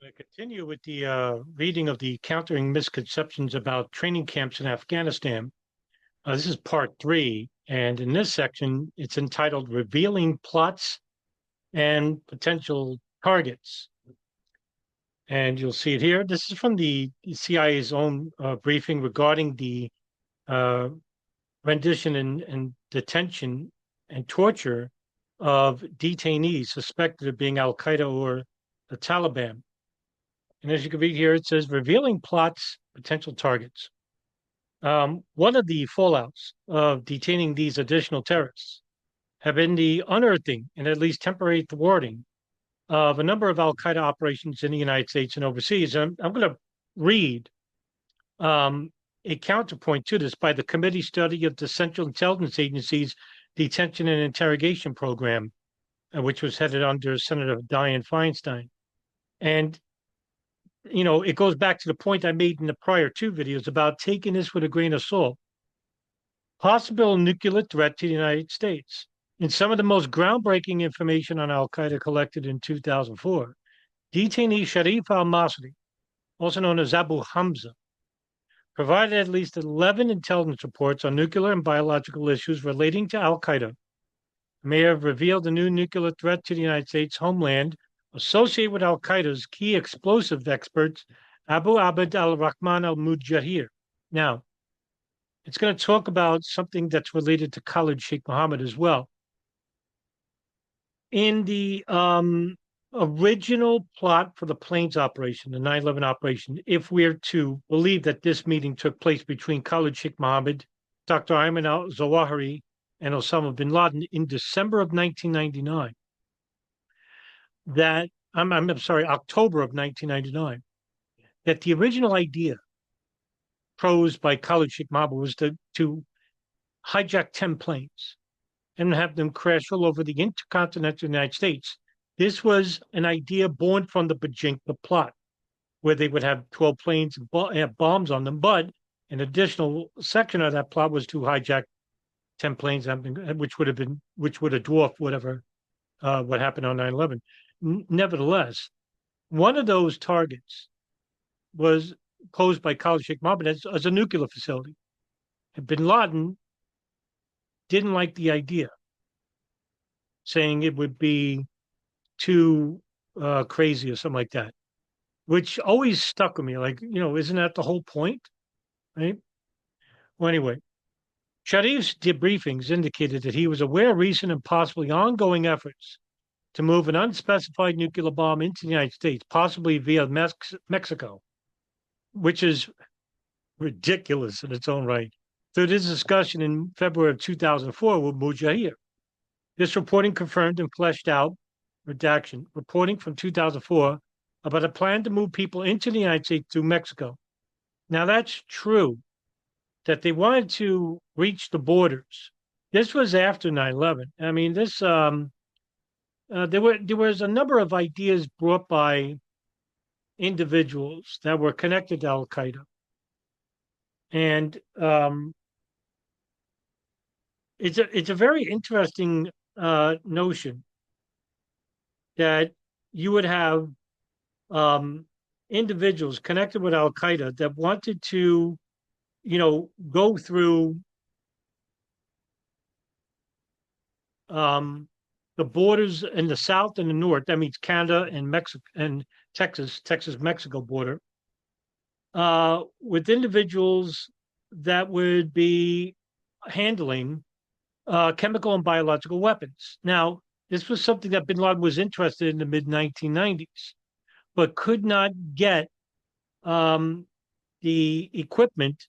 I continue with the reading of the Countering Misconceptions about Training Camps in Afghanistan. This is part three. And in this section, it's entitled Revealing Plots and Potential Targets. And you'll see it here. This is from the CIA's own briefing regarding the uh, rendition and detention and torture of detainees suspected of being Al Qaeda or the Taliban. And as you can read here, it says revealing plots, potential targets. One of the fallouts of detaining these additional terrorists have been the unearthing and at least temporary thwarting of a number of Al Qaeda operations in the United States and overseas. And I'm going to read a counterpoint to this by the Committee Study of the Central Intelligence Agency's Detention and Interrogation Program, which was headed under Senator Dianne Feinstein. And it goes back to the point I made in the prior two videos about taking this with a grain of salt. Possible nuclear threat to the United States. In some of the most groundbreaking information on Al Qaeda collected in 2004, detainee Sharif al Masri, also known as Abu Hamza, provided at least 11 intelligence reports on nuclear and biological issues relating to Al Qaeda. May have revealed a new nuclear threat to the United States homeland associated with Al Qaeda's key explosive experts, Abu Abd al Rahman al Mujahir. Now, it's going to talk about something that's related to Khalid Sheikh Mohammed as well. In the original plot for the planes operation, the 9/11 operation, if we're to believe that this meeting took place between Khalid Sheikh Mohammed, Dr. Ayman al Zawahiri, and Osama bin Laden in December of 1999, that I'm sorry, October of 1999, that the original idea posed by Khalid Sheikh Mohammed was to hijack 10 planes and have them crash all over the intercontinental United States. This was an idea born from the Bajinka plot, where they would have 12 planes and have bombs on them. But an additional section of that plot was to hijack 10 planes, which would have dwarfed whatever what happened on 9/11. Nevertheless, one of those targets was posed by Khalid Sheikh Mohammed as a nuclear facility. And bin Laden didn't like the idea, saying it would be too crazy or something like that, which always stuck with me. Like, isn't that the whole point? Right? Well, anyway, Sharif's debriefings indicated that he was aware of recent and possibly ongoing efforts to move an unspecified nuclear bomb into the United States, possibly via Mexico, which is ridiculous in its own right. Through this discussion in February of 2004 with Mujahir. This reporting confirmed and fleshed out redaction, reporting from 2004 about a plan to move people into the United States through Mexico. Now, that's true, that they wanted to reach the borders. This was after 9/11. I mean, there was a number of ideas brought by individuals that were connected to Al Qaeda, and it's a very interesting notion that you would have individuals connected with Al Qaeda that wanted to, go through the borders in the south and the north. That means Canada and Mexico and Texas-Mexico border, with individuals that would be handling chemical and biological weapons. Now, this was something that bin Laden was interested in the mid 1990s, but could not get the equipment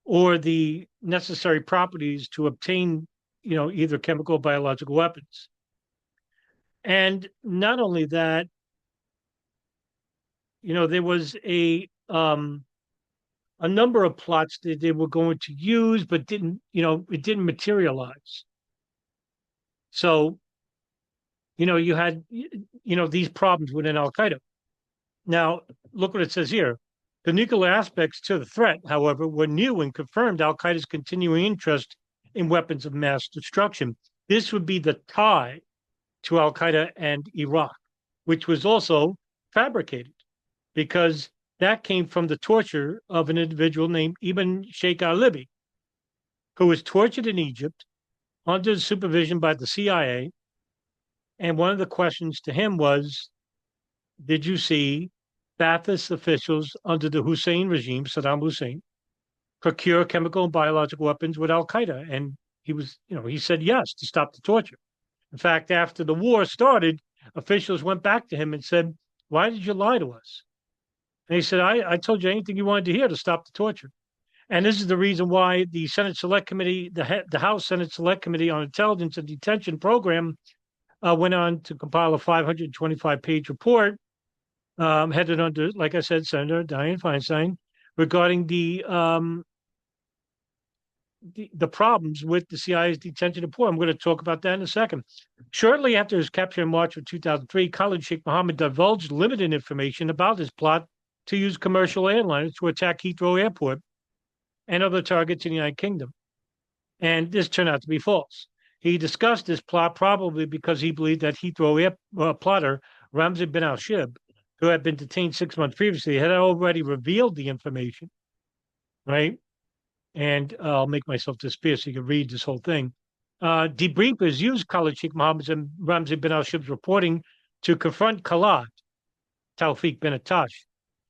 or the necessary properties to obtain, either chemical or biological weapons. And not only that, there was a number of plots that they were going to use, but it didn't materialize. So, you had, these problems within Al Qaeda. Now, look what it says here. The nuclear aspects to the threat, however, were new and confirmed Al Qaeda's continuing interest in weapons of mass destruction. This would be the tie to Al Qaeda and Iraq, which was also fabricated. because that came from the torture of an individual named Ibn Sheikh al-Libi, who was tortured in Egypt under supervision by the CIA. And one of the questions to him was, did you see Ba'athist officials under the Hussein regime, Saddam Hussein, procure chemical and biological weapons with Al Qaeda? And he said yes, to stop the torture. In fact, after the war started, officials went back to him and said, why did you lie to us? And he said, I told you anything you wanted to hear to stop the torture. And this is the reason why the Senate Select Committee, the House Senate Select Committee on Intelligence and Detention Program, went on to compile a 525-page report headed under, like I said, Senator Dianne Feinstein, regarding the problems with the CIA's detention report. I'm going to talk about that in a second. Shortly after his capture in March of 2003, Khalid Sheikh Mohammed divulged limited information about his plot to use commercial airliners to attack Heathrow Airport and other targets in the United Kingdom. And this turned out to be false. He discussed this plot probably because he believed that Heathrow plotter Ramzi bin al-Shibh, who had been detained 6 months previously, had already revealed the information, right? And I'll make myself disappear so you can read this whole thing. Debriefers used Khalid Sheikh Mohammed and Ramzi bin al-Shibh's reporting to confront Khalid, Tawfiq bin Attash,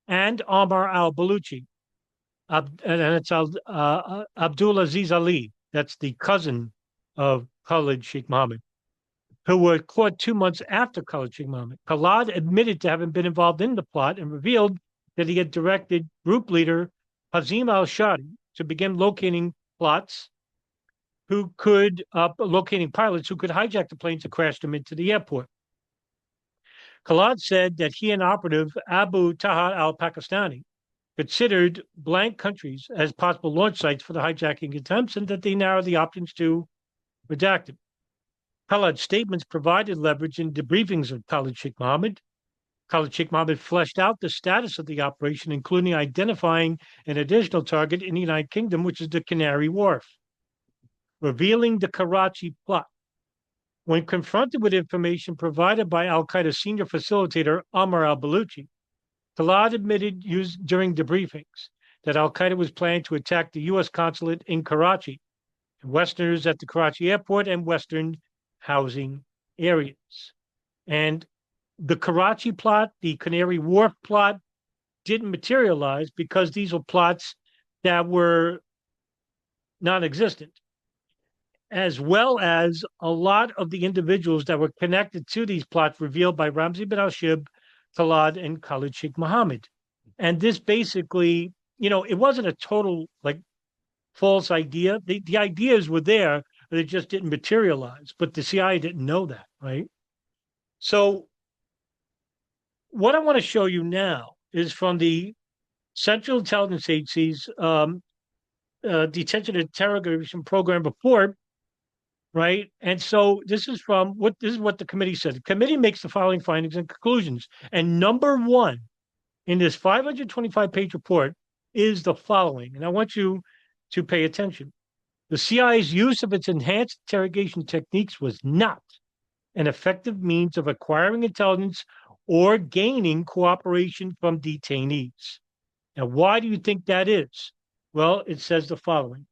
and Omar al-Baluchi, and it's Abdul Aziz Ali, that's the cousin of Khalid Sheikh Mohammed, who were caught 2 months after Khalid Sheikh Mohammed. Khalid admitted to having been involved in the plot and revealed that he had directed group leader Hazim al-Shadi to begin locating pilots who could hijack the planes and crash them into the airport. Khalid said that he and operative Abu Taha al-Pakistani considered blank countries as possible launch sites for the hijacking attempts, and that they narrowed the options to redacted. Khalid's statements provided leverage in debriefings of Khalid Sheikh Mohammed. Khalid Sheikh Mohammed fleshed out the status of the operation, including identifying an additional target in the United Kingdom, which is the Canary Wharf, revealing the Karachi plot. When confronted with information provided by Al-Qaeda senior facilitator Omar al-Baluchi, Khalid admitted during debriefings that Al-Qaeda was planning to attack the U.S. consulate in Karachi, Westerners at the Karachi airport, and Western housing areas. And the Karachi plot, the Canary Wharf plot, didn't materialize because these were plots that were non-existent, as well as a lot of the individuals that were connected to these plots revealed by Ramzi bin al-Shibh, Khalid, and Khalid Sheikh Mohammed. And this basically, it wasn't a total false idea. The ideas were there, but it just didn't materialize. But the CIA didn't know that, right? So what I want to show you now is from the Central Intelligence Agency's Detention and Interrogation Program report, right? And so this is what the committee said. The committee makes the following findings and conclusions. And number one in this 525-page report is the following. And I want you to pay attention. The CIA's use of its enhanced interrogation techniques was not an effective means of acquiring intelligence or gaining cooperation from detainees. Now, why do you think that is? Well, it says the following.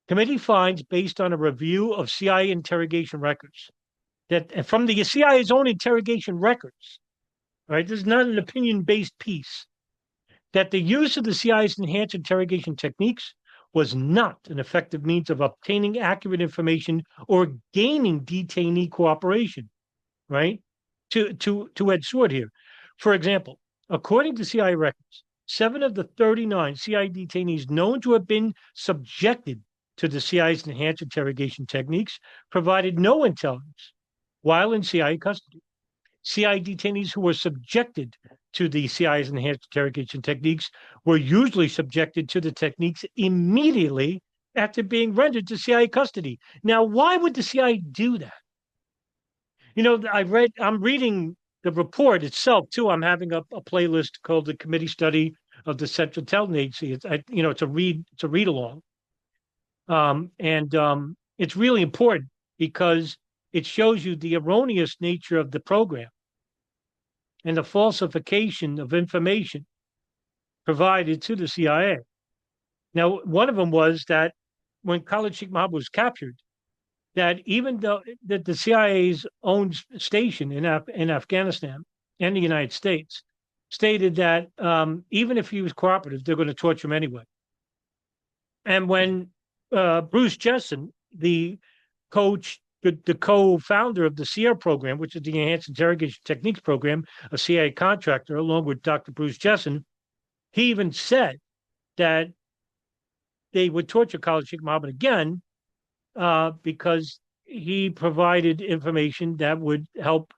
Committee finds, based on a review of CIA interrogation records, that from the CIA's own interrogation records, right, this is not an opinion-based piece, that the use of the CIA's enhanced interrogation techniques was not an effective means of obtaining accurate information or gaining detainee cooperation, right? To add sword here. For example, according to CIA records, 7 of the 39 CIA detainees known to have been subjected to the CIA's enhanced interrogation techniques provided no intelligence while in CIA custody. CIA detainees who were subjected to the CIA's enhanced interrogation techniques were usually subjected to the techniques immediately after being rendered to CIA custody. Now, why would the CIA do that? I'm reading the report itself too. I'm having a playlist called the Committee Study of the Central Intelligence Agency. It's a read along. It's really important because it shows you the erroneous nature of the program. and the falsification of information provided to the CIA. Now, one of them was that when Khalid Sheikh Mohammed was captured, that even though that the CIA's own station in Afghanistan and the United States stated that even if he was cooperative, they're going to torture him anyway. And when Bruce Jessen, the co-founder of the Sierra program, which is the Enhanced Interrogation Techniques program, a CIA contractor, along with Dr. Bruce Jessen, he even said that they would torture Khalid Sheikh Mohammed again because he provided information that would help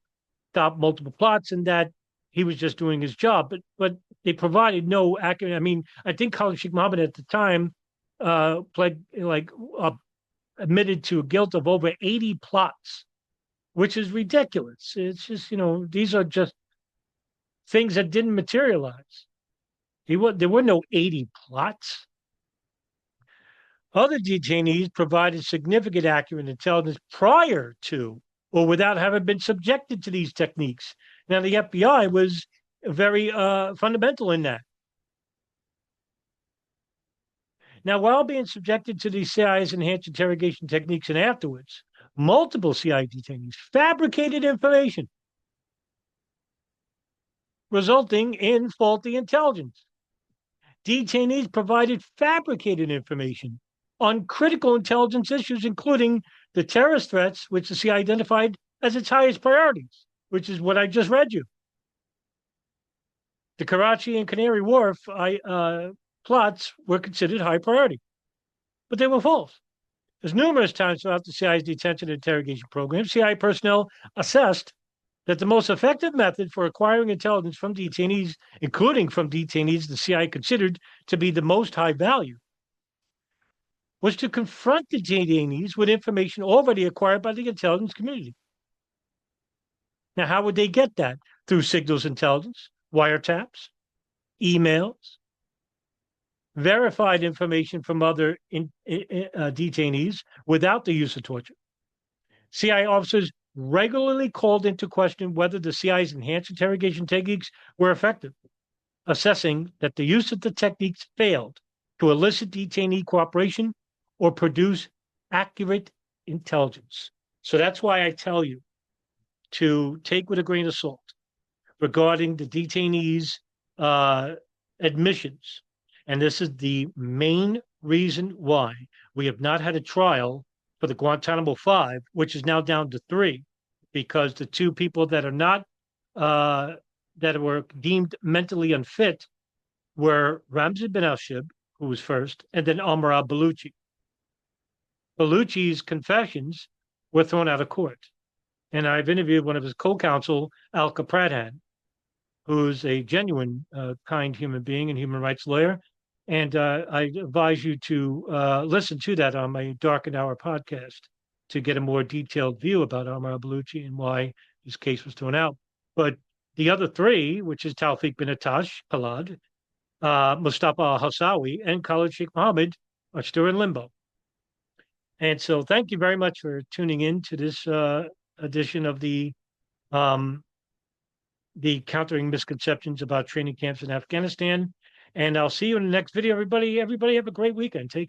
stop multiple plots, and that he was just doing his job. But they provided no accurate. I mean, I think Khalid Sheikh Mohammed at the time pled admitted to guilt of over 80 plots, which is ridiculous. It's just, these are just things that didn't materialize. There were no 80 plots. Other detainees provided significant accurate intelligence prior to or without having been subjected to these techniques. Now, the FBI was very fundamental in that. Now, while being subjected to the CIA's enhanced interrogation techniques and afterwards, multiple CIA detainees fabricated information, resulting in faulty intelligence. Detainees provided fabricated information on critical intelligence issues, including the terrorist threats, which the CIA identified as its highest priorities, which is what I just read you. The Karachi and Canary Wharf plots were considered high priority, but they were false. As numerous times throughout the CIA's detention and interrogation program, CIA personnel assessed that the most effective method for acquiring intelligence from detainees, including from detainees the CIA considered to be the most high value, was to confront the detainees with information already acquired by the intelligence community. Now, how would they get that? Through signals intelligence, wiretaps, emails, verified information from other detainees without the use of torture. CIA officers regularly called into question whether the CIA's enhanced interrogation techniques were effective, assessing that the use of the techniques failed to elicit detainee cooperation or produce accurate intelligence. So that's why I tell you to take with a grain of salt regarding the detainees' admissions. And this is the main reason why we have not had a trial for the Guantanamo 5, which is now down to 3, because the 2 people that are not, that were deemed mentally unfit were Ramzi bin al-Shib, who was first, and then Omar al-Baluchi. Baluchi's confessions were thrown out of court. And I've interviewed one of his co-counsel, Alka Pradhan, who's a genuine, kind human being and human rights lawyer. And I advise you to listen to that on my Darkened Hour podcast to get a more detailed view about Omar al-Baluchi and why his case was thrown out. But the other 3, which is Tawfiq bin Atash Khalad, Mustafa al-Hawsawi, and Khalid Sheikh Mohammed, are still in limbo. And so thank you very much for tuning in to this edition of the Countering Misconceptions About Training Camps in Afghanistan. And I'll see you in the next video, everybody. Everybody have a great weekend. Take care.